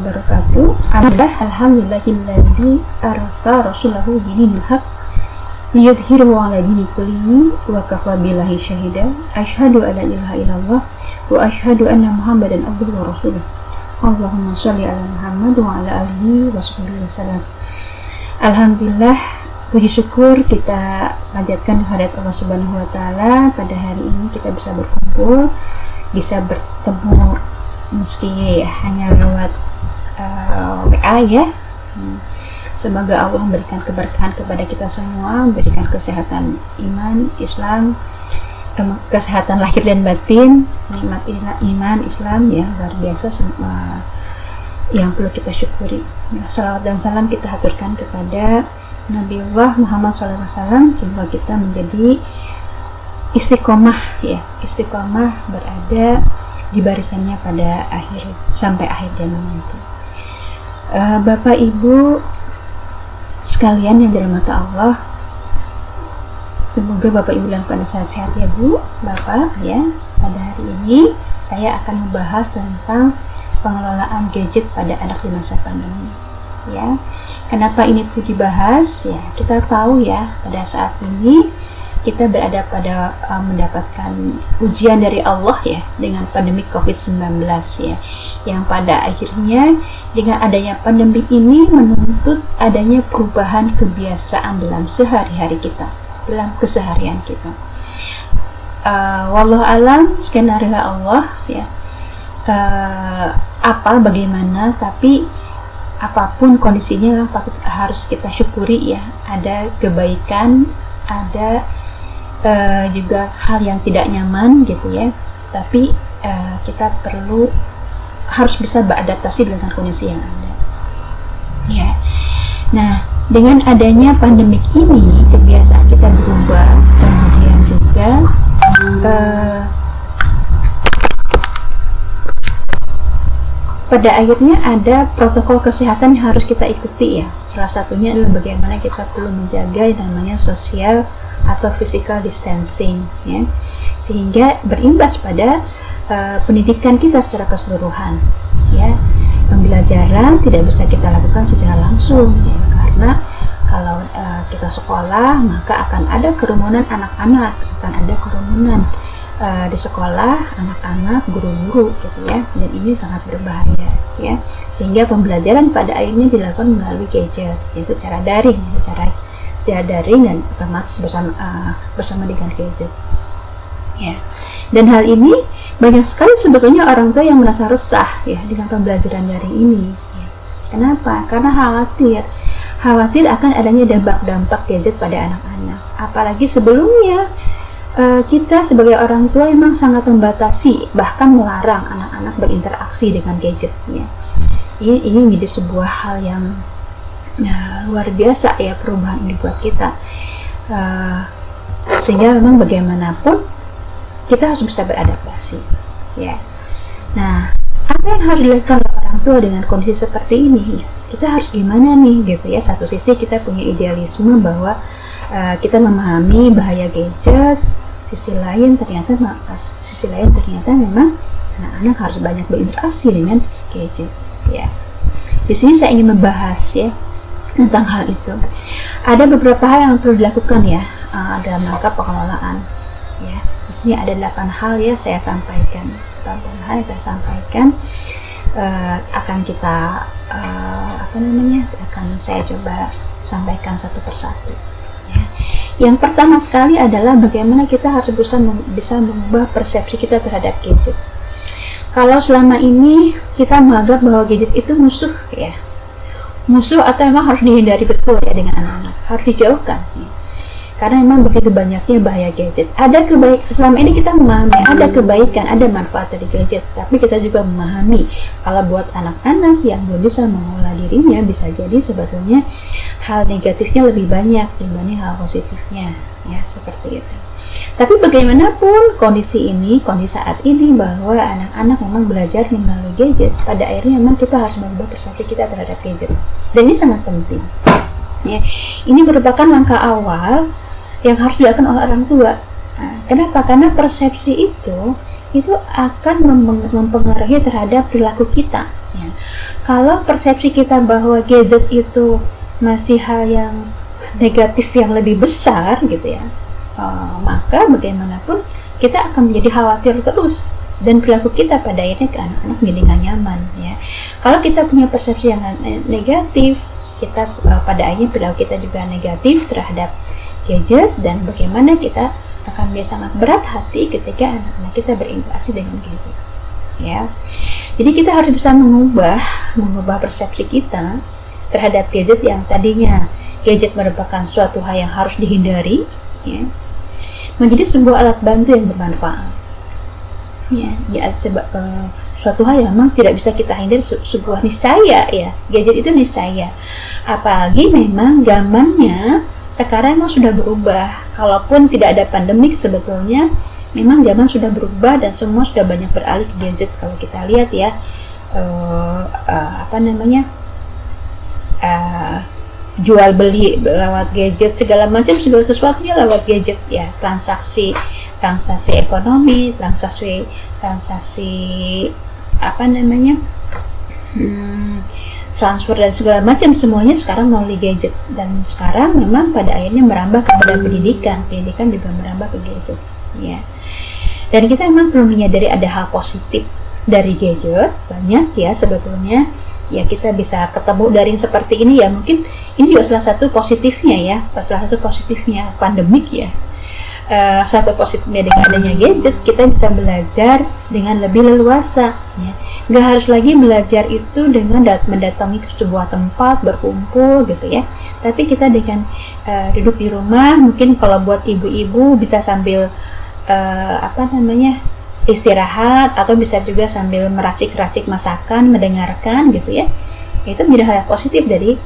wabarakatuh. Alhamdulillahilladzi arsa rasulahu bidinil haq liyudhhirahu 'ala dini kullihi wa kafa billahi syahida. Asyhadu an la ilaha illallah wa asyhadu anna Muhammadan abduhu wa rasuluh. Allahumma shalli ala Muhammad wa ala alihi wa sahbihi wasallam. Alhamdulillah, puji syukur kita panjatkan kehadirat Allah Subhanahu wa taala. Pada hari ini kita bisa berkumpul, bisa bertemu meski hanya lewat WA ya. Semoga Allah memberikan keberkahan kepada kita semua, memberikan kesehatan iman, Islam, kesehatan lahir dan batin, nikmat iman Islam yang luar biasa, yang perlu kita syukuri. Salawat dan salam kita haturkan kepada Nabiullah Muhammad SAW. Semoga kita menjadi istiqomah ya, istiqomah berada di barisannya pada sampai akhir zaman nanti. Bapak Ibu sekalian yang dirahmati Allah, semoga Bapak Ibu dalam keadaan sehat ya Bu, Bapak ya. Pada hari ini saya akan membahas tentang pengelolaan gadget pada anak di masa pandemi ya. Kenapa ini perlu dibahas ya? Kita tahu ya, pada saat ini kita berada pada mendapatkan ujian dari Allah ya, dengan pandemi COVID-19 ya, yang pada akhirnya dengan adanya pandemi ini menuntut adanya perubahan kebiasaan dalam sehari-hari kita, dalam keseharian kita. Wallahu alam, skenario Allah ya, bagaimana, tapi apapun kondisinya harus kita syukuri ya. Ada kebaikan, ada juga hal yang tidak nyaman gitu ya, tapi kita harus bisa beradaptasi dengan kondisi yang ada ya. Nah, dengan adanya pandemik ini kebiasaan kita berubah, kemudian juga pada akhirnya ada protokol kesehatan yang harus kita ikuti ya. Salah satunya adalah bagaimana kita perlu menjaga yang namanya sosial atau physical distancing ya, sehingga berimbas pada pendidikan kita secara keseluruhan ya. Pembelajaran tidak bisa kita lakukan secara langsung ya, karena kalau kita sekolah maka akan ada kerumunan anak-anak, akan ada kerumunan di sekolah anak-anak, guru-guru gitu ya, dan ini sangat berbahaya ya, sehingga pembelajaran pada akhirnya dilakukan melalui gadget ya, secara daring dan otomatis bersama dengan gadget ya. Dan hal ini banyak sekali sebetulnya orang tua yang merasa resah ya dengan pembelajaran daring ini ya. Kenapa? Karena khawatir akan adanya dampak gadget pada anak-anak. Apalagi sebelumnya kita sebagai orang tua memang sangat membatasi, bahkan melarang anak-anak berinteraksi dengan gadget ya. Ini menjadi sebuah hal yang luar biasa ya, perubahan ini buat kita, sehingga memang bagaimanapun kita harus bisa beradaptasi ya. Nah, apa yang harus dilakukan oleh orang tua dengan kondisi seperti ini? Kita harus gimana nih gitu ya. Satu sisi kita punya idealisme bahwa kita memahami bahaya gadget, sisi lain ternyata memang anak-anak harus banyak berinteraksi dengan gadget ya. Di sini saya ingin membahas ya tentang hal itu. Ada beberapa hal yang perlu dilakukan ya dalam rangka pengelolaan ya. Di sini ada 8 hal ya saya sampaikan. 8 hal yang saya sampaikan akan kita akan saya coba sampaikan satu persatu ya. Yang pertama sekali adalah bagaimana kita harus bisa mengubah persepsi kita terhadap gadget. Kalau selama ini kita menganggap bahwa gadget itu musuh ya, atau memang harus dihindari betul ya dengan anak-anak, harus dijauhkan ya. Karena memang begitu banyaknya bahaya gadget. Selama ini kita memahami ada kebaikan, ada manfaat dari gadget, tapi kita juga memahami kalau buat anak-anak yang belum bisa mengolah dirinya, bisa jadi sebetulnya hal negatifnya lebih banyak dibanding hal positifnya ya, seperti itu. Tapi bagaimanapun kondisi saat ini bahwa anak-anak memang belajar melalui gadget, pada akhirnya memang kita harus mengubah persepsi kita terhadap gadget, dan ini sangat penting ya. Ini merupakan langkah awal yang harus dilakukan oleh orang tua. Kenapa? Karena persepsi itu akan mempengaruhi terhadap perilaku kita Ya. Kalau persepsi kita bahwa gadget itu masih hal yang negatif yang lebih besar gitu ya, maka bagaimanapun kita akan menjadi khawatir terus, dan perilaku kita pada akhirnya ke anak-anak menjadi nggak nyaman ya. Kalau kita punya persepsi yang negatif, kita pada akhirnya perilaku kita juga negatif terhadap gadget, dan bagaimana kita akan menjadi sangat berat hati ketika anak-anak kita berinteraksi dengan gadget ya. Jadi kita harus bisa mengubah persepsi kita terhadap gadget yang tadinya gadget merupakan suatu hal yang harus dihindari ya, menjadi sebuah alat bantu yang bermanfaat ya, sebab suatu hal yang memang tidak bisa kita hindari, sebuah niscaya ya, gadget itu niscaya. Apalagi memang zamannya sekarang memang sudah berubah, kalaupun tidak ada pandemik sebetulnya memang zaman sudah berubah dan semua sudah banyak beralih ke gadget. Kalau kita lihat ya, jual beli lewat gadget, segala macam, segala sesuatunya lewat gadget ya, transaksi ekonomi, transaksi transfer dan segala macam, semuanya sekarang melalui gadget. Dan sekarang memang pada akhirnya merambah kepada pendidikan juga merambah ke gadget ya. Dan kita memang perlu menyadari ada hal positif dari gadget, banyak ya sebetulnya ya. Kita bisa ketemu daring seperti ini ya, mungkin ini juga salah satu positifnya pandemik ya. Satu positifnya dengan adanya gadget, kita bisa belajar dengan lebih leluasa ya. Nggak harus lagi belajar itu dengan mendatangi ke sebuah tempat berkumpul gitu ya, tapi kita dengan duduk di rumah. Mungkin kalau buat ibu-ibu bisa sambil istirahat, atau bisa juga sambil meracik-racik masakan, mendengarkan gitu ya. Itu menjadi hal positif dari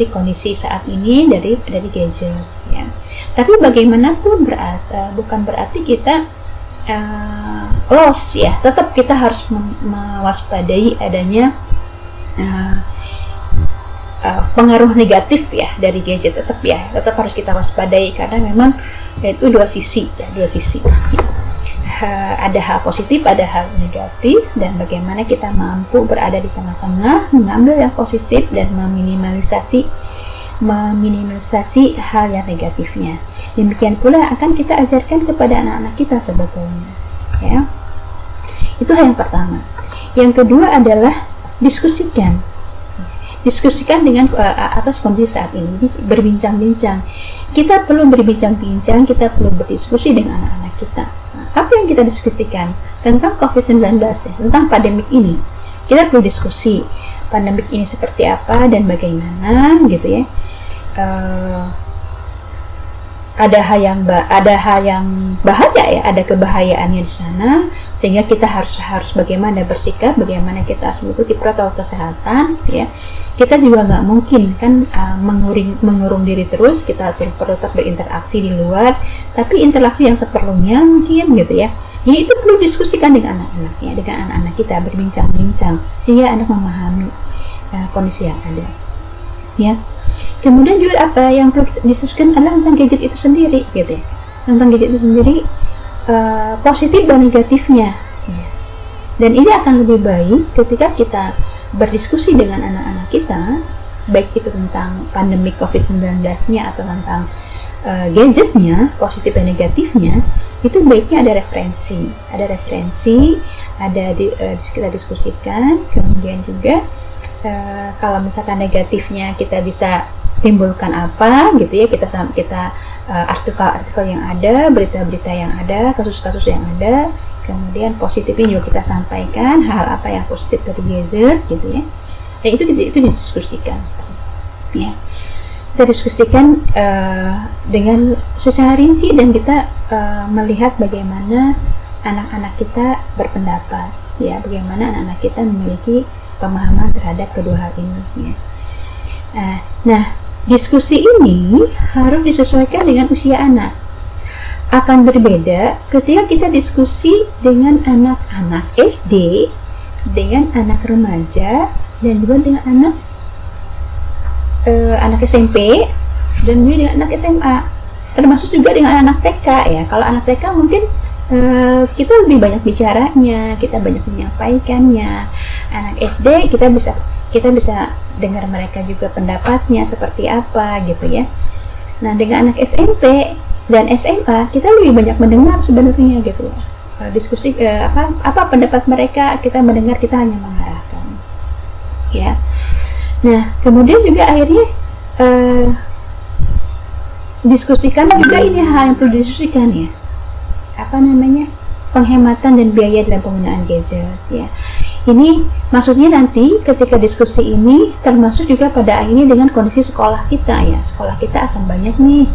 kondisi saat ini, dari gadget ya. Tapi bagaimanapun bukan berarti kita loss ya. Tetap kita harus mewaspadai adanya pengaruh negatif ya dari gadget. Tetap harus kita waspadai, karena memang itu dua sisi. Ada hal positif, ada hal negatif, dan bagaimana kita mampu berada di tengah-tengah, mengambil yang positif dan meminimalisasi hal yang negatifnya. Demikian pula akan kita ajarkan kepada anak-anak kita sebetulnya ya. Itu hal yang pertama. Yang kedua adalah diskusikan dengan atas kondisi saat ini, berbincang-bincang. Kita perlu berbincang-bincang, kita perlu berdiskusi dengan anak-anak kita. Apa yang kita diskusikan tentang COVID-19 ya, tentang pandemik ini. Kita perlu diskusi pandemik ini seperti apa dan bagaimana gitu ya. Ada hal yang bahaya ya, ada kebahayaannya di sana, sehingga kita harus bagaimana bersikap, bagaimana kita harus mengikuti protokol kesehatan ya. Kita juga nggak mungkin kan mengurung diri terus, kita perlu tetap berinteraksi di luar, tapi interaksi yang seperlunya mungkin gitu ya. Jadi itu perlu diskusikan dengan anak-anak ya, dengan anak-anak kita, berbincang-bincang sehingga anak memahami kondisi yang ada ya. Kemudian juga apa yang perlu diskusikan adalah tentang gadget itu sendiri gitu ya, tentang gadget itu sendiri, positif dan negatifnya ya. Dan ini akan lebih baik ketika kita berdiskusi dengan anak-anak kita, baik itu tentang pandemi COVID-19-nya atau tentang gadgetnya, positif dan negatifnya. Itu baiknya ada referensi, kita diskusikan. Kemudian juga kalau misalkan negatifnya, kita bisa timbulkan apa gitu ya, kita artikel yang ada, berita-berita yang ada, kasus-kasus yang ada. Kemudian positifnya juga kita sampaikan hal apa yang positif dari gadget gitu ya. Dan itu didiskusikan ya. Kita diskusikan dengan secara rinci, dan kita melihat bagaimana anak-anak kita berpendapat ya, bagaimana anak-anak kita memiliki pemahaman terhadap kedua hal ini ya. Nah, diskusi ini harus disesuaikan dengan usia anak. Akan berbeda ketika kita diskusi dengan anak-anak SD, dengan anak remaja, dan juga dengan anak SMP, dan juga dengan anak SMA, termasuk juga dengan anak TK ya. Kalau anak TK mungkin kita lebih banyak bicaranya, kita banyak menyampaikannya. anak SD kita bisa dengar mereka juga pendapatnya seperti apa gitu ya. Nah dengan anak SMP dan SMA kita lebih banyak mendengar sebenarnya gitu ya. Diskusi apa pendapat mereka, kita mendengar, kita hanya mengarahkan ya. Nah kemudian juga akhirnya diskusikan juga, ini hal yang perlu didiskusikan ya, penghematan dan biaya dalam penggunaan gadget ya. Ini maksudnya nanti ketika diskusi ini termasuk juga pada akhirnya dengan kondisi sekolah kita ya. Sekolah kita akan banyak nih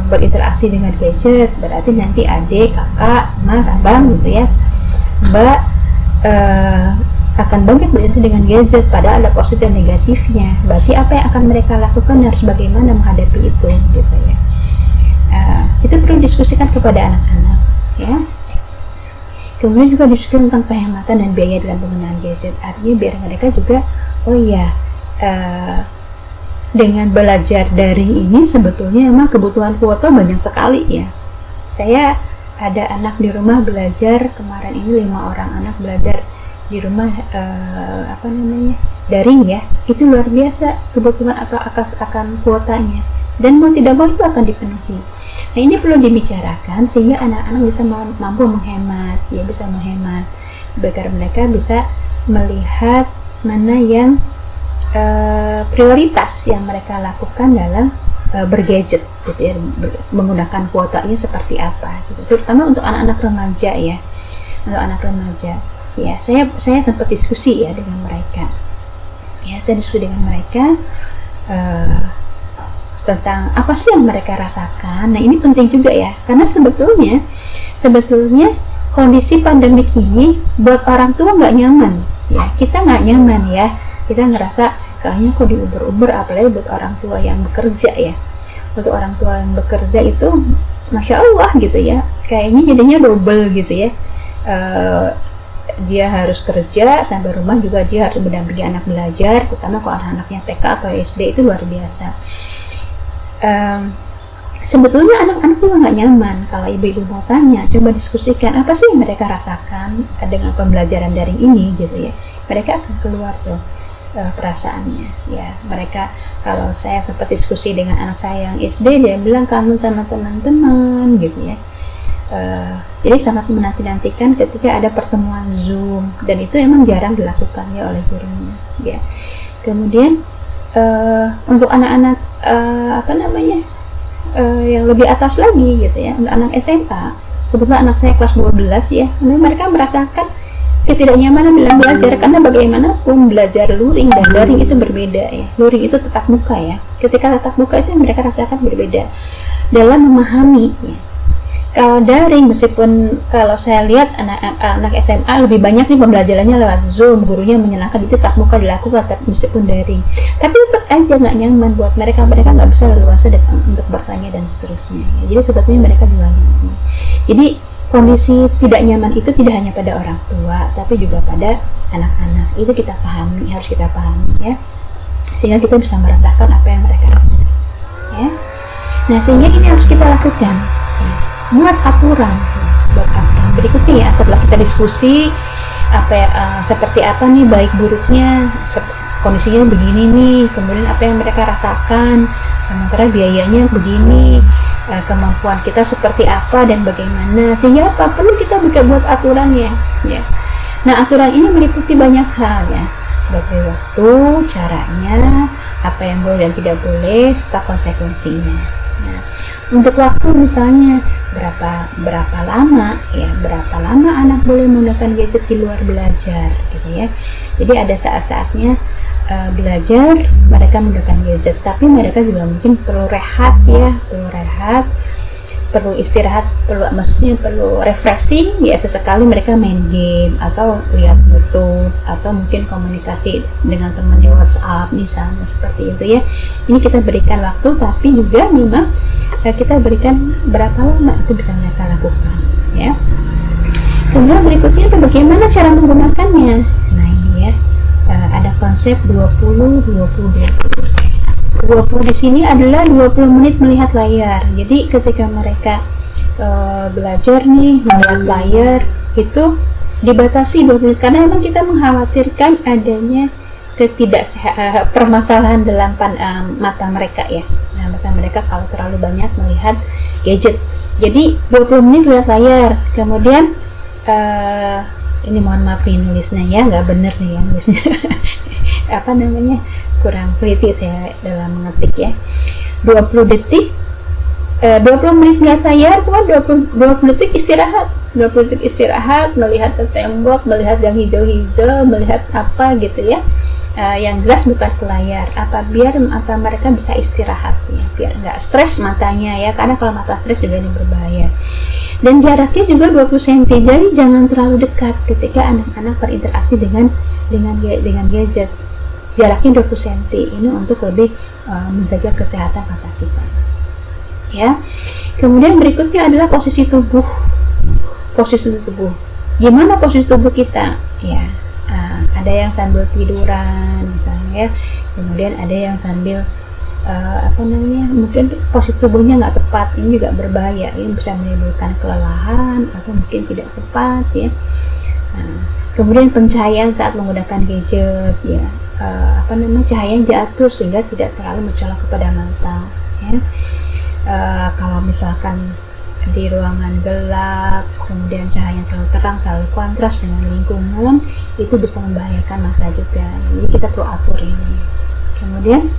berinteraksi dengan gadget, berarti nanti adik, kakak, mas, abang gitu ya, mbak akan banyak berinteraksi dengan gadget, padahal ada positif dan negatifnya. Berarti apa yang akan mereka lakukan, harus bagaimana menghadapi itu gitu ya. Itu perlu diskusikan kepada anak-anak ya. Kemudian juga diskusi tentang penghematan dan biaya dalam penggunaan gadget, artinya biar mereka juga dengan belajar daring ini sebetulnya memang kebutuhan kuota banyak sekali ya. Saya ada anak di rumah belajar kemarin ini, 5 orang anak belajar di rumah daring ya. Itu luar biasa kebutuhan atau akan kuotanya, dan mau tidak mau itu akan dipenuhi. Nah ini perlu dibicarakan sehingga anak-anak bisa mampu menghemat ya, bisa menghemat agar mereka bisa melihat mana yang prioritas yang mereka lakukan dalam bergadget gitu ya, menggunakan kuotanya seperti apa gitu. Terutama untuk anak-anak remaja ya, untuk anak remaja ya. Saya sempat diskusi ya dengan mereka ya, saya diskusi dengan mereka tentang apa sih yang mereka rasakan. Nah ini penting juga ya, karena sebetulnya kondisi pandemik ini buat orang tua nggak nyaman ya, kita nggak nyaman ya, kita ngerasa kayaknya kok diuber-uber, apalagi buat orang tua yang bekerja ya. Untuk orang tua yang bekerja itu Masya Allah gitu ya, kayaknya jadinya double gitu ya. Dia harus kerja sampai rumah juga dia harus mendampingi anak belajar, terutama kalau anak-anaknya TK atau SD, itu luar biasa. Sebetulnya anak-anak juga nggak nyaman. Kalau ibu-ibu mau tanya, coba diskusikan apa sih yang mereka rasakan dengan pembelajaran daring ini gitu ya. Mereka akan keluar tuh perasaannya ya. Mereka, kalau saya sempat diskusi dengan anak saya yang SD, dia bilang kangen sama teman-teman gitu ya. Jadi sangat menanti-nantikan ketika ada pertemuan Zoom, dan itu emang jarang dilakukan ya oleh gurunya ya. Kemudian untuk anak-anak yang lebih atas lagi gitu ya, untuk anak SMA, kebetulan anak saya kelas 12 ya, mereka merasakan ketidaknyamanan dalam belajar, karena bagaimanapun belajar luring dan daring itu berbeda ya. Luring itu tatap muka ya, ketika tatap muka itu yang mereka rasakan berbeda dalam memahami ya. Kalau daring, meskipun kalau saya lihat anak SMA lebih banyak nih pembelajarannya lewat Zoom, gurunya menyenangkan, itu tatap muka dilakukan meskipun daring, tapi tetap aja nggak nyaman buat mereka nggak bisa leluasa untuk bertanya dan seterusnya ya. Jadi sebetulnya mereka juga nyaman. Jadi kondisi tidak nyaman itu tidak hanya pada orang tua, tapi juga pada anak-anak. Itu kita pahami, harus kita pahami ya, sehingga kita bisa merasakan apa yang mereka rasakan ya. Nah sehingga ini harus kita lakukan ya. Buat aturan berikutnya ya, setelah kita diskusi seperti apa nih baik buruknya, kondisinya begini nih, kemudian apa yang mereka rasakan, sementara biayanya begini, kemampuan kita seperti apa dan bagaimana, sehingga apa perlu kita buat aturannya ya. Nah aturan ini meliputi banyak hal ya, bagi waktu, caranya, apa yang boleh dan tidak boleh, serta konsekuensinya. Nah, untuk waktu misalnya berapa lama anak boleh menggunakan gadget di luar belajar gitu ya. Jadi ada saat-saatnya belajar mereka menggunakan gadget, tapi mereka juga mungkin perlu rehat ya, perlu istirahat, perlu refreshing ya, sesekali mereka main game atau lihat YouTube atau mungkin komunikasi dengan teman di WhatsApp misalnya, seperti itu ya. Ini kita berikan waktu, tapi juga memang kita berikan berapa lama itu bisa mereka lakukan ya. Kemudian berikutnya itu bagaimana cara menggunakannya. Nah ini ya, ada konsep 20 di sini adalah 20 menit melihat layar. Jadi ketika mereka belajar nih melihat layar itu dibatasi 20 menit karena memang kita mengkhawatirkan adanya permasalahan dalam mata mereka ya. Nah, mata mereka kalau terlalu banyak melihat gadget. Jadi 20 menit lihat layar, kemudian ini mohon maaf nih nulisnya ya, nggak bener nih ya nulisnya. Apa namanya, kurang teliti saya dalam mengetik ya. 20 detik 20 menit lihat layar, kemudian 20 detik istirahat. 20 detik istirahat, melihat ke tembok, melihat yang hijau-hijau, melihat apa gitu ya. Yang jelas bukan ke layar, biar mata mereka bisa istirahat ya, biar nggak stres matanya ya, karena kalau mata stres juga ini berbahaya. Dan jaraknya juga 20 cm, jadi jangan terlalu dekat ketika anak-anak berinteraksi dengan gadget. Jaraknya 20 cm ini untuk lebih menjaga kesehatan mata kita ya. Kemudian berikutnya adalah posisi tubuh. Gimana posisi tubuh kita ya? Ada yang sambil tiduran misalnya ya, kemudian ada yang sambil mungkin posisi tubuhnya nggak tepat, ini juga berbahaya, ini bisa menimbulkan kelelahan atau mungkin tidak tepat ya. Kemudian pencahayaan saat menggunakan gadget ya, cahaya yang diatur sehingga tidak terlalu mencolok kepada mata ya. Kalau misalkan di ruangan gelap, kemudian cahaya terlalu terang, terlalu kontras dengan lingkungan, itu bisa membahayakan mata juga. Jadi kita perlu atur ini. Kemudian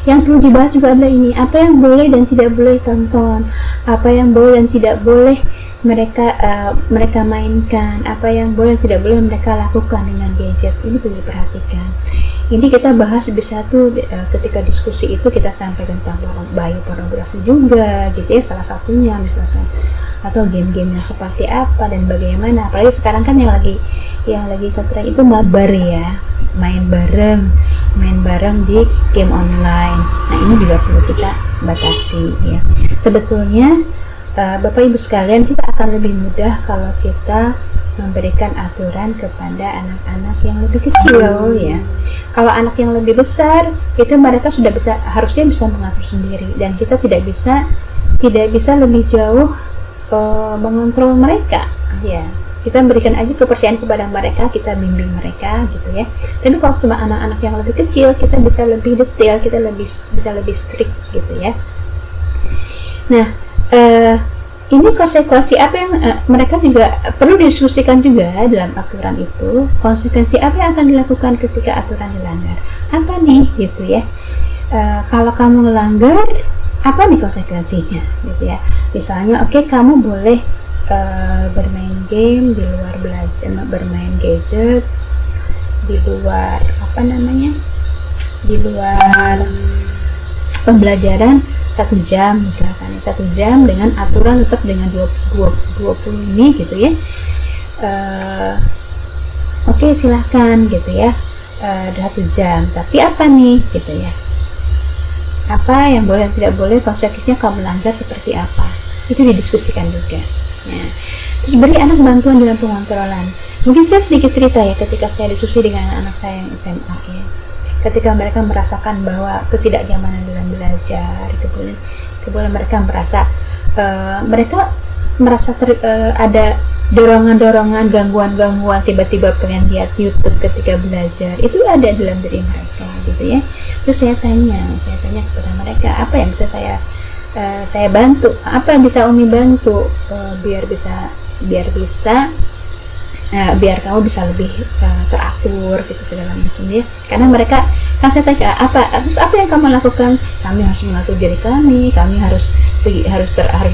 yang perlu dibahas juga adalah ini, apa yang boleh dan tidak boleh tonton, apa yang boleh dan tidak boleh mereka mainkan, apa yang boleh dan tidak boleh mereka lakukan dengan gadget. Ini perlu diperhatikan. Ini kita bahas bisa tuh ketika diskusi itu kita sampaikan tentang bahaya pornografi juga gitu ya, salah satunya misalkan, atau game-game yang seperti apa dan bagaimana. Apalagi sekarang kan yang lagi ketren itu mabar ya, main bareng di game online. Nah, ini juga perlu kita batasi ya. Sebetulnya Bapak Ibu sekalian, kita akan lebih mudah kalau kita memberikan aturan kepada anak-anak yang lebih kecil ya. Kalau anak yang lebih besar itu mereka harusnya bisa mengatur sendiri, dan kita tidak bisa lebih jauh mengontrol mereka ya. Kita berikan aja kepercayaan kepada mereka, kita bimbing mereka gitu ya. Tapi kalau sama anak-anak yang lebih kecil, kita bisa lebih detail, kita bisa lebih strict gitu ya. Nah, ini konsekuensi apa yang mereka juga perlu didiskusikan juga dalam aturan itu. Konsekuensi apa yang akan dilakukan ketika aturan dilanggar? Apa nih gitu ya? Kalau kamu melanggar, apa nih konsekuensinya gitu ya? Misalnya, oke, kamu boleh bermain game di luar belajar, bermain gadget di luar di luar pembelajaran 1 jam misalkan, 1 jam dengan aturan tetap dengan 20 ini gitu ya. Oke, silahkan gitu ya, 1 jam, tapi apa nih gitu ya, apa yang boleh dan tidak boleh, konsekuensinya kalau melanggar seperti apa, itu didiskusikan juga ya. Terus beri anak bantuan dalam pengontrolan. Mungkin saya sedikit cerita ya, ketika saya diskusi dengan anak saya yang SMA ya, ketika mereka merasakan bahwa ketidaknyamanan dalam belajar, kemudian mereka merasa ada dorongan-dorongan, gangguan-gangguan, tiba-tiba pengen lihat YouTube ketika belajar, itu ada dalam diri mereka gitu ya. Terus saya tanya kepada mereka, apa yang bisa saya bantu, apa yang bisa Umi bantu biar kamu bisa lebih teratur gitu segala macam ya. Karena mereka kan, saya tanya apa yang kamu lakukan, kami harus mengatur diri kami harus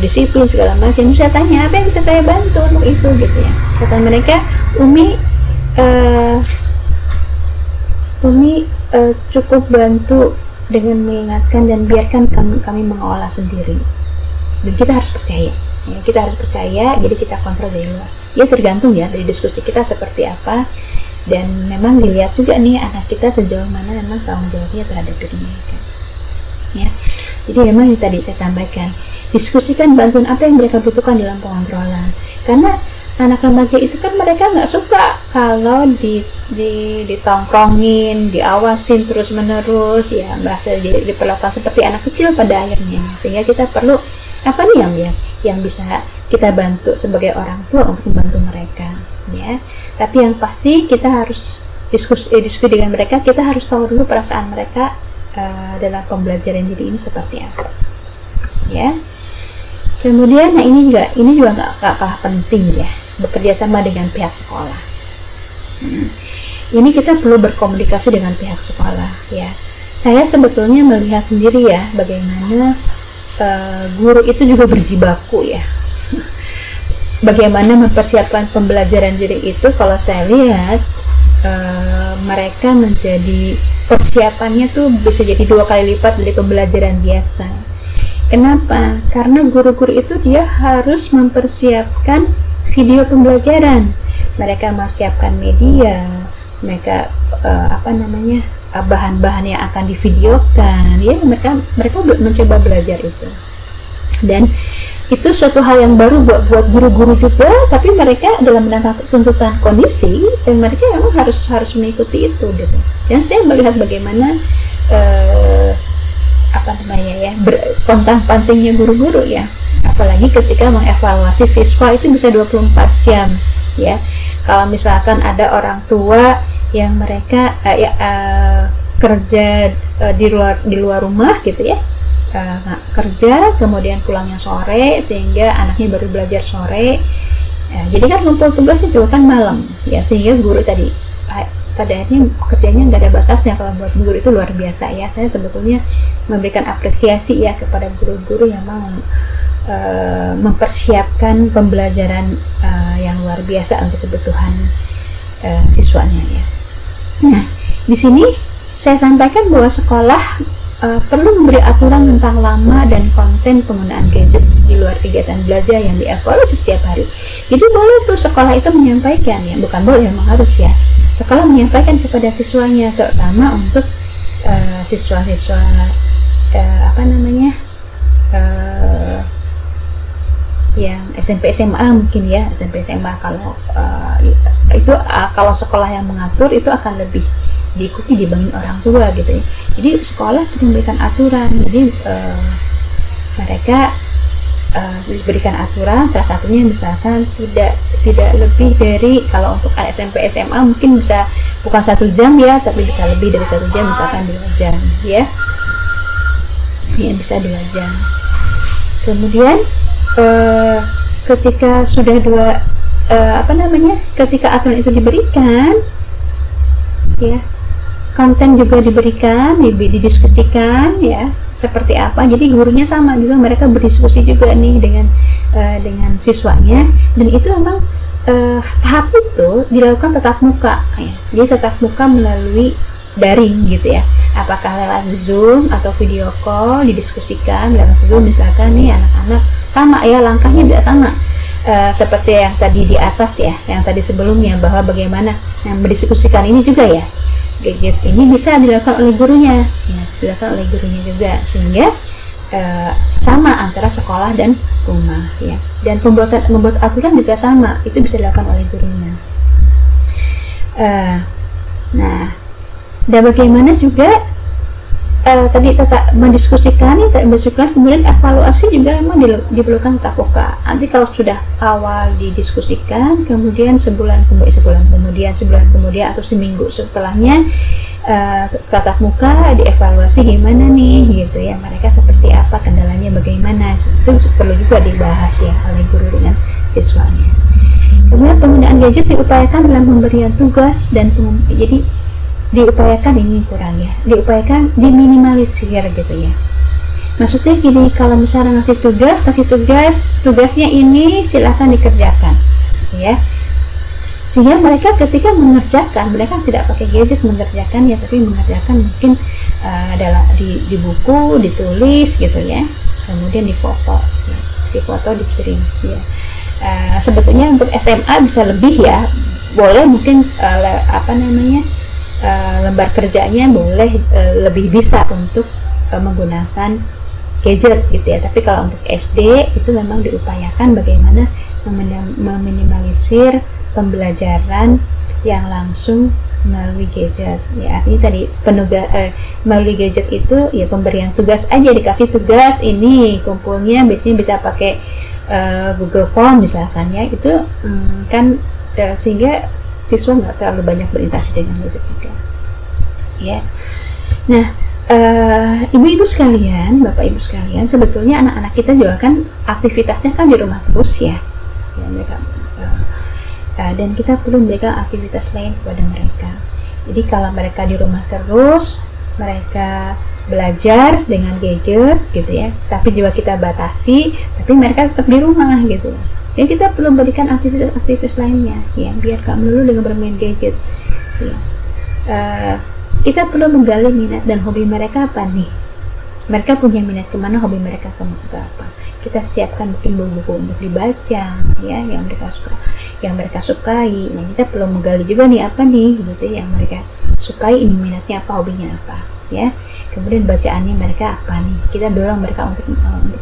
disiplin segala macam. Saya tanya, apa yang bisa saya bantu untuk itu gitu ya. Kata mereka, Umi cukup bantu dengan mengingatkan dan biarkan kami mengolah sendiri, dan kita harus percaya ya, jadi kita kontrol dari luar ya, tergantung ya dari diskusi kita seperti apa, dan memang dilihat juga nih anak kita sejauh mana memang tanggung jawabnya terhadap diri mereka ya. Jadi memang yang tadi saya sampaikan, diskusikan bantuan apa yang mereka butuhkan dalam pengontrolan, karena anak remaja itu kan mereka nggak suka kalau ditongkrongin, diawasin terus menerus ya, merasa diperlakukan seperti anak kecil pada akhirnya. Sehingga kita perlu apa nih yang bisa kita bantu sebagai orang tua untuk membantu mereka ya. Tapi yang pasti kita harus diskusi dengan mereka, kita harus tahu dulu perasaan mereka dalam pembelajaran diri ini seperti apa, ya. Kemudian, nah ini juga nggak kalah penting ya, bekerja sama dengan pihak sekolah. Ini kita perlu berkomunikasi dengan pihak sekolah, ya. Saya sebetulnya melihat sendiri ya, bagaimana guru itu juga berjibaku ya. Bagaimana mempersiapkan pembelajaran diri itu, kalau saya lihat mereka menjadi persiapannya tuh bisa jadi 2 kali lipat dari pembelajaran biasa. Kenapa? Karena guru-guru itu dia harus mempersiapkan video pembelajaran. Mereka mempersiapkan media, mereka bahan-bahan yang akan divideokan, ya. Mereka mencoba belajar itu, dan itu suatu hal yang baru buat guru-guru juga, tapi mereka dalam tuntutan kondisi, dan mereka memang harus mengikuti itu gitu. Dan saya melihat bagaimana pontang-pantingnya guru-guru ya, apalagi ketika mengevaluasi siswa itu bisa 24 jam ya. Kalau misalkan ada orang tua yang mereka kerja di luar rumah gitu ya, kerja kemudian pulangnya sore sehingga anaknya baru belajar sore, jadi kan ngumpul tugasnya juga kan malam ya, sehingga guru tadi pada akhirnya kerjanya nggak ada batasnya. Kalau buat guru itu luar biasa ya. Saya sebetulnya memberikan apresiasi ya kepada guru-guru yang mau mempersiapkan pembelajaran yang luar biasa untuk kebutuhan siswanya ya. Nah, di sini saya sampaikan bahwa sekolah perlu memberi aturan tentang lama dan konten penggunaan gadget di luar kegiatan belajar yang dievaluasi setiap hari. Jadi boleh tuh sekolah itu menyampaikan ya, bukan boleh, memang harus ya. Sekolah menyampaikan kepada siswanya, terutama untuk siswa-siswa yang SMP SMA mungkin ya, SMP SMA kalau kalau sekolah yang mengatur itu akan lebih diikuti dibanding orang tua gitu ya. Jadi sekolah memberikan aturan, jadi mereka diberikan aturan, salah satunya misalkan tidak lebih dari, kalau untuk SMP SMA mungkin bisa bukan 1 jam ya, tapi bisa lebih dari 1 jam, misalkan 2 jam ya, bisa 2 jam. Kemudian ketika sudah ketika aturan itu diberikan ya, konten juga diberikan, didiskusikan ya, seperti apa. Jadi gurunya sama juga, mereka berdiskusi juga nih dengan siswanya, dan itu memang tahap itu dilakukan tatap muka ya. Jadi tatap muka melalui daring gitu ya, apakah lewat Zoom atau video call, didiskusikan lewat Zoom misalkan nih anak-anak, sama ya, langkahnya juga sama seperti yang tadi di atas ya, yang tadi sebelumnya, bahwa bagaimana yang mendiskusikan ini juga ya, gadget ini bisa dilakukan oleh gurunya ya, dilakukan oleh gurunya juga, sehingga sama antara sekolah dan rumah ya. Dan membuat aturan juga sama, itu bisa dilakukan oleh gurunya. Nah, dan bagaimana juga tadi tetap mendiskusikan, kemudian evaluasi juga memang diperlukan tatap muka. Nanti kalau sudah awal didiskusikan, kemudian sebulan kemudian atau seminggu setelahnya tatap muka, dievaluasi gimana nih gitu ya, mereka seperti apa, kendalanya bagaimana, itu perlu juga dibahas ya oleh guru dengan siswanya. Kemudian penggunaan gadget diupayakan dalam pemberian tugas dan jadi diupayakan, ini kurang ya, diupayakan diminimalisir gitu ya. Maksudnya gini, kalau misalnya kasih tugasnya ini silahkan dikerjakan ya, sehingga mereka ketika mengerjakan, mereka tidak pakai gadget mengerjakan ya, tapi mengerjakan mungkin adalah di buku, ditulis gitu ya, kemudian difoto dikirim ya. Sebetulnya untuk SMA bisa lebih ya, boleh mungkin lembar kerjanya boleh lebih bisa untuk menggunakan gadget gitu ya. Tapi kalau untuk SD itu memang diupayakan bagaimana meminimalisir pembelajaran yang langsung melalui gadget ya. Artinya tadi melalui gadget itu ya pemberian tugas aja, dikasih tugas ini, kumpulnya biasanya bisa pakai Google Form misalkan ya, itu kan sehingga siswa nggak terlalu banyak berinteraksi dengan gadget juga, ya. Nah, ibu-ibu sekalian, bapak ibu sekalian, sebetulnya anak-anak kita juga kan aktivitasnya kan di rumah terus ya, mereka dan kita perlu memberikan aktivitas lain kepada mereka. Jadi kalau mereka di rumah terus, mereka belajar dengan gadget gitu ya, tapi juga kita batasi, tapi mereka tetap di rumah gitu. Jadi kita perlu berikan aktivitas lainnya ya, biar gak melulu dengan bermain gadget ya. Kita perlu menggali minat dan hobi mereka apa nih. Mereka punya minat kemana, hobi mereka ke apa. Kita siapkan mungkin buku-buku untuk dibaca ya, yang mereka sukai. Nah, kita perlu menggali juga nih apa nih gitu yang mereka sukai, ini minatnya apa, hobinya apa ya. Kemudian bacaannya mereka apa nih, kita dorong mereka untuk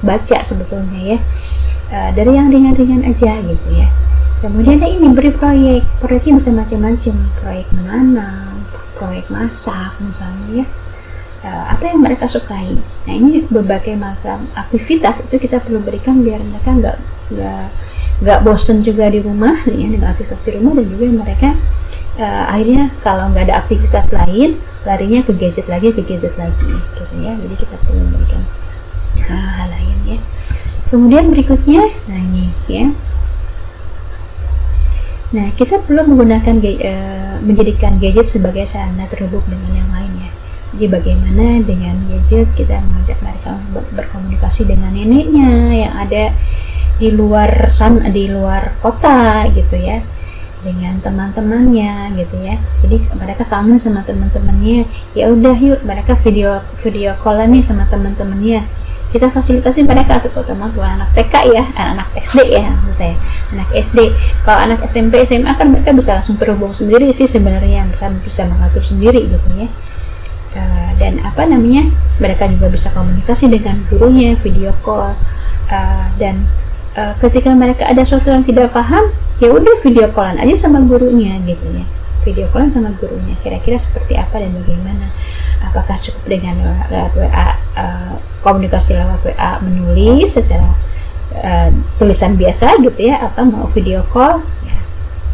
baca sebetulnya ya, dari yang ringan-ringan aja gitu ya. Kemudian ini beri proyeknya bisa macam-macam, proyek menanam, proyek masak misalnya ya, apa yang mereka sukai. Nah, ini berbagai macam aktivitas itu kita perlu berikan biar mereka nggak bosen juga di rumah ya, dengan aktivitas di rumah, dan juga mereka akhirnya kalau nggak ada aktivitas lain larinya ke gadget lagi gitu ya. Jadi kita perlu memberikan hal lain ya. Kemudian berikutnya, nah ini ya, nah kita perlu menggunakan menjadikan gadget sebagai sarana terhubung dengan yang lain ya. Jadi bagaimana dengan gadget kita mengajak mereka berkomunikasi dengan neneknya yang ada di luar sana, di luar kota gitu ya, dengan teman-temannya gitu ya. Jadi mereka kangen sama teman-temannya, ya udah yuk mereka video callan nih sama teman-temannya. Kita fasilitasi mereka, terutama untuk anak TK ya, anak SD ya maksud saya, anak SD. Kalau anak SMP, SMA kan mereka bisa langsung terhubung sendiri sih sebenarnya, bisa mengatur sendiri gitu ya. Dan apa namanya, mereka juga bisa komunikasi dengan gurunya, video call, dan ketika mereka ada sesuatu yang tidak paham, ya udah video callan aja sama gurunya gitu ya, video callan sama gurunya, kira-kira seperti apa dan bagaimana. Apakah cukup dengan lewat WA, komunikasi lewat WA, menulis secara tulisan biasa gitu ya, atau mau video call ya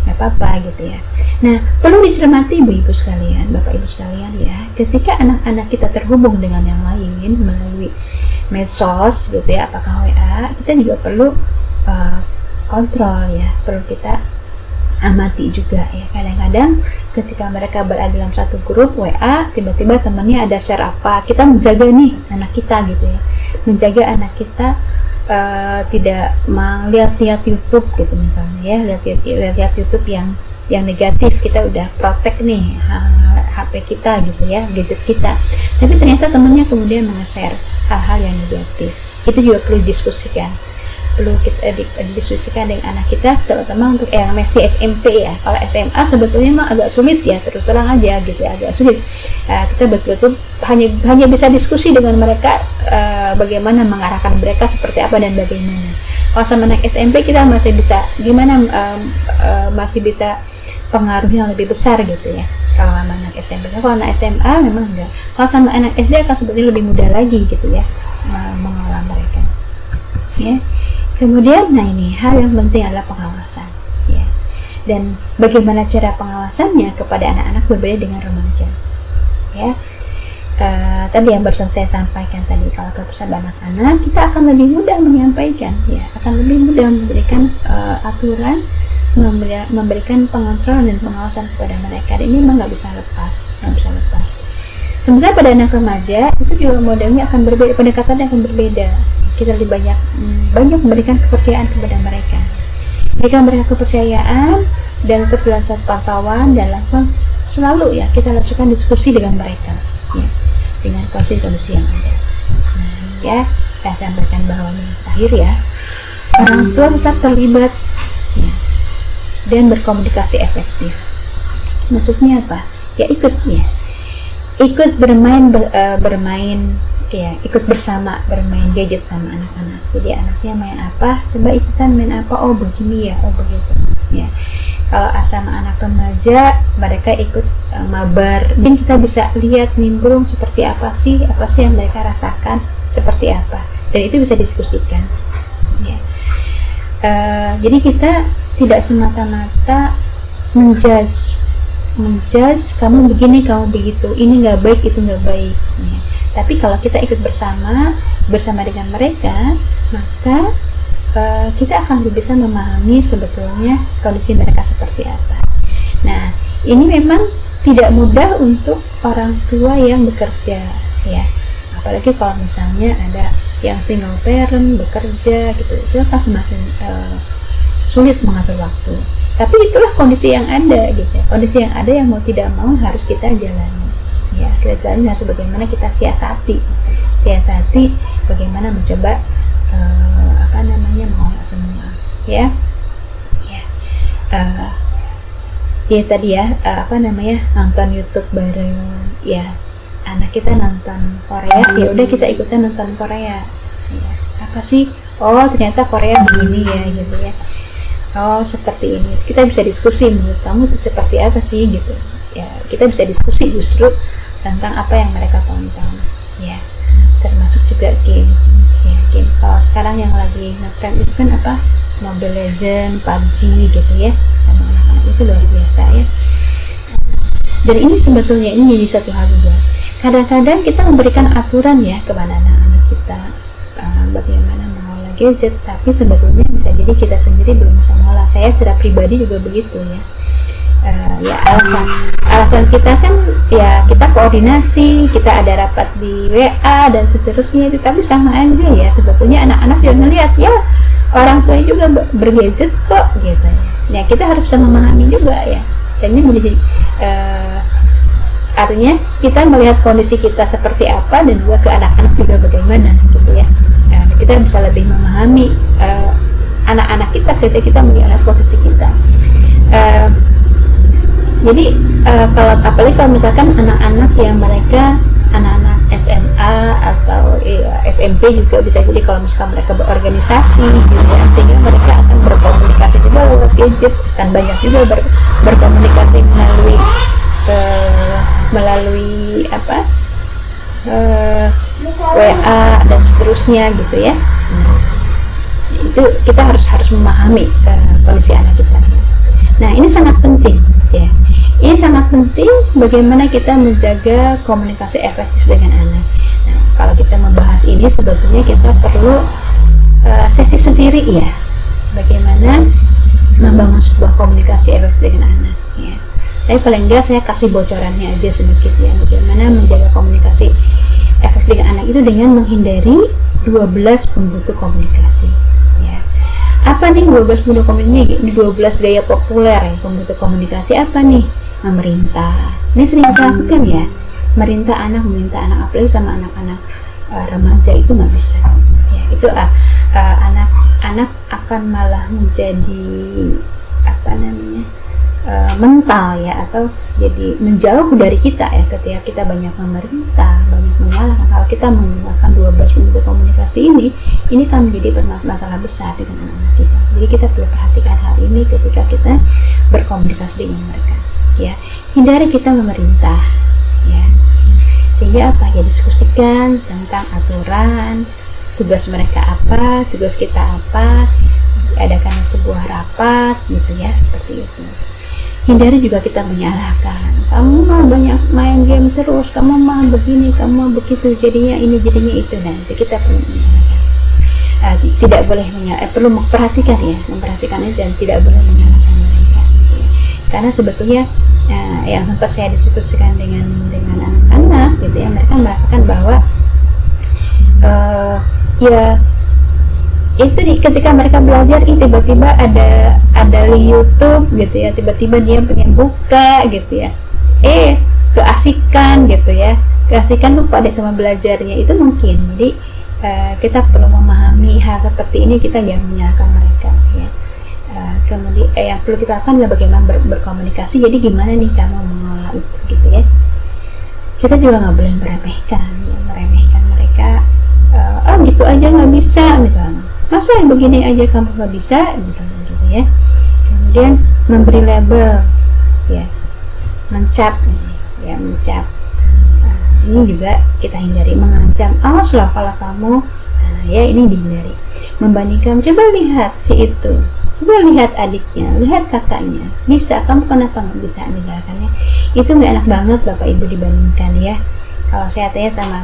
nggak apa-apa gitu ya. Nah, perlu dicermati ibu-ibu sekalian, bapak ibu sekalian ya, ketika anak-anak kita terhubung dengan yang lain melalui medsos gitu ya, apakah WA, kita juga perlu kontrol ya, perlu kita amati juga ya. Kadang-kadang ketika mereka berada dalam satu grup WA, tiba-tiba temannya ada share apa, kita menjaga nih anak kita gitu ya, menjaga anak kita tidak melihat YouTube gitu misalnya ya, lihat YouTube yang negatif, kita udah protect nih HP kita gitu ya, gadget kita, tapi ternyata temannya kemudian nge-share hal-hal yang negatif. Itu juga perlu didiskusikan, perlu kita diskusikan dengan anak kita, terutama untuk yang masih SMP ya. Kalau SMA sebetulnya mah agak sulit ya, terus terang aja gitu ya, agak sulit. Kita betul-betul hanya bisa diskusi dengan mereka, bagaimana mengarahkan mereka seperti apa dan bagaimana. Kalau sama anak SMP kita masih bisa gimana, masih bisa pengaruhnya lebih besar gitu ya. Kalau sama anak SMP, kalau anak SMA memang enggak. Kalau sama anak SD akan sebetulnya lebih mudah lagi gitu ya, mengelola mereka. Ya. Kemudian, nah ini hal yang penting adalah pengawasan ya. Dan bagaimana cara pengawasannya kepada anak-anak berbeda dengan remaja ya. Tadi yang barusan saya sampaikan tadi, kalau kepada anak-anak kita akan lebih mudah menyampaikan ya, akan lebih mudah memberikan aturan, memberikan pengontrolan dan pengawasan kepada mereka. Dan ini memang nggak bisa lepas. Sementara pada anak remaja itu juga modelnya akan berbeda, pendekatannya akan berbeda. Kita lebih banyak memberikan kepercayaan kepada mereka. Berikan mereka kepercayaan dan kebebasan pantauan, dan langsung selalu ya kita lakukan diskusi dengan mereka ya, dengan kondisi yang ada. Nah, ya saya sampaikan bahwa yang terakhir ya, orang tua tetap terlibat ya, dan berkomunikasi efektif. Maksudnya apa? Ya ikut bermain ya, ikut bersama bermain gadget sama anak-anak. Jadi anaknya main apa, coba ikutan main apa, oh begini ya, oh begitu ya. Kalau sama anak remaja, mereka ikut mabar, mungkin kita bisa lihat nimbrung seperti apa sih yang mereka rasakan, seperti apa, dan itu bisa diskusikan ya. Jadi kita tidak semata-mata menjudge kamu begini, kamu begitu, ini nggak baik, itu nggak baik ya. Tapi kalau kita ikut bersama dengan mereka, maka kita akan bisa memahami sebetulnya kondisi mereka seperti apa. Nah, ini memang tidak mudah untuk orang tua yang bekerja ya, apalagi kalau misalnya ada yang single parent bekerja gitu, itu akan semakin sulit mengatur waktu. Tapi itulah kondisi yang ada gitu, kondisi yang ada yang mau tidak mau harus kita jalani ya. Kita jalani harus bagaimana kita siasati bagaimana mencoba mengolah semua ya. Ya tadi ya nonton YouTube bareng ya, anak kita nonton Korea, ya udah kita ikutan nonton Korea ya. Apa sih, oh ternyata Korea begini ya gitu ya, oh seperti ini. Kita bisa diskusi, menurut kamu itu seperti apa sih gitu ya. Kita bisa diskusi justru tentang apa yang mereka tonton ya, termasuk juga game ya. Game kalau sekarang yang lagi ngetrend itu kan apa, Mobile Legends, PUBG gitu ya, sama anak-anak itu luar biasa ya. Dan ini sebetulnya ini jadi satu hal juga, kadang-kadang kita memberikan aturan ya kepada anak-anak kita bagaimana mengolah gadget, tapi sebetulnya bisa jadi kita sendiri belum bisa mengolah. Saya secara pribadi juga begitu ya. Ya alasan kita kan ya, kita koordinasi, kita ada rapat di WA dan seterusnya itu, tapi sama aja ya sebetulnya anak-anak juga ngelihat ya orang tua juga bergadget kok gitu ya. Kita harus bisa memahami juga ya, dan ini menjadi artinya kita melihat kondisi kita seperti apa dan juga ke anak-anak juga bagaimana gitu ya. Kita bisa lebih memahami anak-anak kita ketika kita melihat posisi kita. Jadi kalau apalagi kalau misalkan anak-anak yang mereka anak-anak SMA atau SMP juga bisa jadi kalau misalkan mereka berorganisasi gitu ya, sehingga mereka akan berkomunikasi juga lewat gadget, akan banyak juga berkomunikasi melalui WA dan seterusnya gitu ya. Itu kita harus memahami kondisi anak kita. Nah, ini sangat penting ya. Ini sangat penting bagaimana kita menjaga komunikasi efektif dengan anak. Nah, kalau kita membahas ini sebetulnya kita perlu sesi sendiri ya, bagaimana membangun sebuah komunikasi efektif dengan anak ya. Tapi paling enggak saya kasih bocorannya aja sedikit ya, bagaimana menjaga komunikasi efektif dengan anak itu dengan menghindari 12 pembutuh komunikasi ya. Apa nih 12 pembutuh komunikasi? Ini 12 gaya populer ya pembutuh komunikasi. Apa nih? Memerintah. Ini sering kita lakukan ya, memerintah anak apalagi sama anak-anak remaja itu nggak bisa ya. Itu anak akan malah menjadi mental ya, atau jadi menjauh dari kita ya ketika kita banyak memerintah, banyak menyalahkan. Kalau kita menggunakan 12 pembutuh komunikasi ini kan menjadi masalah besar dengan anak-anak kita. Jadi kita perlu perhatikan hal ini ketika kita berkomunikasi dengan mereka ya. Hindari kita memerintah ya, sehingga apa ya, diskusikan tentang aturan, tugas mereka apa, tugas kita apa, adakan sebuah rapat gitu ya, seperti itu. Hindari juga kita menyalahkan, kamu mah banyak main game terus, kamu mah begini, kamu mah begitu, jadinya ini, jadinya itu. Nanti kita perlu menyalahkan, tidak boleh perlu memperhatikan ya, memperhatikannya dan tidak boleh menyalahkan mereka gitu ya. Karena sebetulnya yang sempat saya diskusikan dengan anak-anak gitu ya, mereka merasakan bahwa ya itu ketika mereka belajar tiba-tiba ada di YouTube gitu ya, tiba-tiba dia pengen buka gitu ya, keasikan gitu ya, keasikan lupa deh sama belajarnya, itu mungkin. Jadi kita perlu memahami hal seperti ini, kita jangan menyalahkan mereka ya. Kemudian yang perlu kita lakukan adalah bagaimana berkomunikasi. Jadi gimana nih kamu mengelola itu gitu ya. Kita juga nggak boleh meremehkan mereka. Oh gitu aja nggak bisa misalnya, masa yang begini aja kamu nggak bisa misalnya gitu ya. Kemudian memberi label ya, mencap. Ini juga kita hindari. Mengancam, awas loh kalau kamu ya, ini dihindari. Membandingkan, coba lihat si itu Coba lihat adiknya, lihat kakaknya, bisa, kamu kenapa nggak bisa misalkan ya. Itu nggak enak banget bapak ibu dibandingkan ya. Kalau saya tanya sama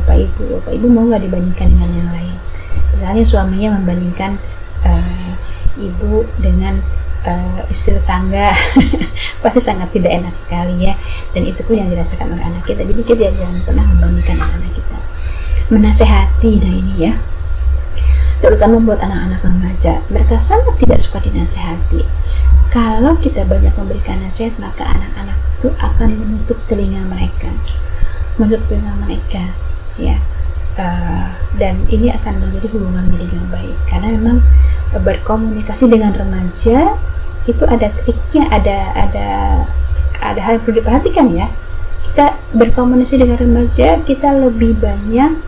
bapak ibu mau nggak dibandingkan dengan yang lain? Misalnya suaminya membandingkan ibu dengan istri tetangga, pasti sangat tidak enak sekali ya. Dan itu pun yang dirasakan oleh anak kita. Jadi kita jangan pernah membandingkan anak kita. Menasehati, nah ini ya, terutama buat anak-anak remaja, mereka sangat tidak suka dinasehati. Kalau kita banyak memberikan nasihat, maka anak-anak itu akan menutup telinga mereka, ya. Dan ini akan menjadi hubungan dengan baik, karena memang berkomunikasi dengan remaja itu ada triknya, ada hal yang perlu diperhatikan ya. Kita berkomunikasi dengan remaja, kita lebih banyak